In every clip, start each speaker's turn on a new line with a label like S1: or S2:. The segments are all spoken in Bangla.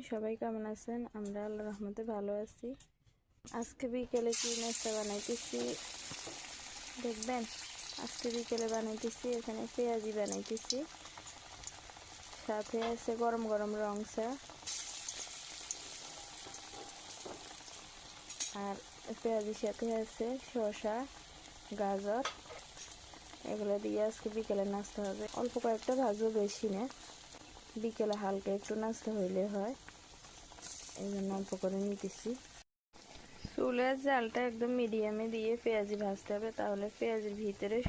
S1: সবাই কেমন আছেন? আমরা আল্লাহর রহমতে ভালো আছি। আজকে বিকেলে কি নাস্তা বানাইতেছি দেখবেন। আজকে বিকেলে বানাইতেছি এখানে পেঁয়াজি বানাইতেছি, সাথে আছে গরম গরম রং চা। আর পেঁয়াজির সাথে আছে শসা, গাজর। এগুলো দিয়ে আজকে বিকেলে নাস্তা হবে। অল্প কয়েকটা ভাজবো, বেশি না। বিকেলে হালকা একটু নাস্তা হইলে হয়, এই জন্য অল্প করে নিতেছি। চুলের জালটা একদম মিডিয়ামে দিয়ে পেঁয়াজি ভাজতে হবে, তাহলে পেঁয়াজির ভিতরে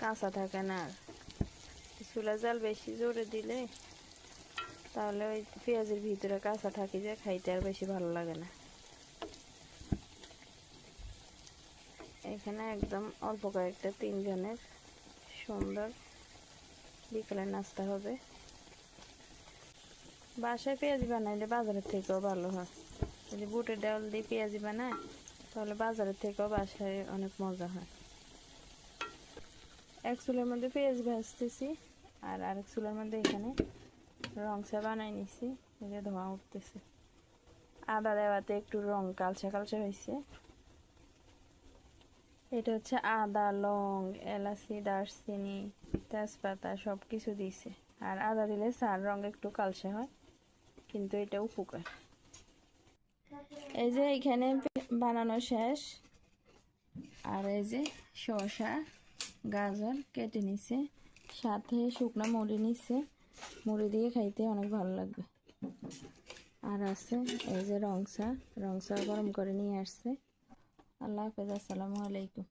S1: কাঁচা থাকে না। আর চুলের জাল বেশি জোরে দিলে তাহলে ওই পেঁয়াজির ভিতরে কাঁচা থাকি যায়, খাইতে আর বেশি ভালো লাগে না। এখানে একদম অল্প কয়েকটা, 3 জনের সুন্দর বিকেলের নাস্তা হবে। বাসায় পেঁয়াজি বানাইলে বাজারের থেকেও ভালো হয়। যদি বুটের ডাল দিয়ে পেঁয়াজি বানায় তাহলে বাজারের থেকেও বাসায় অনেক মজা হয়। এক চুলের মধ্যে পেঁয়াজ ভাজতেছি, আর আরেক চুলের মধ্যে এখানে রং চা বানাই নিছি। এই যে ধোঁয়া উঠতেছে, আদা দেওয়াতে একটু রং কালচা কালচা হয়েছে। এটা হচ্ছে আদা, লং, এলাচি, দারচিনি, তেজপাতা সব কিছু দিয়েছে। আর আদা দিলে চার রং একটু কালচা হয়, কিন্তু এটা উপকার। এই যে এখানে বানানো শেষ। আর এই যে শসা, গাজর কেটে নিছে, সাথে শুকনা মুড়ি নিচ্ছে। মুড়ি দিয়ে খাইতে অনেক ভালো লাগবে। আর আছে এই যে রং চা গরম করে নিয়ে আসছে। আল্লাহ হাফেজ, আসসালামু আলাইকুম।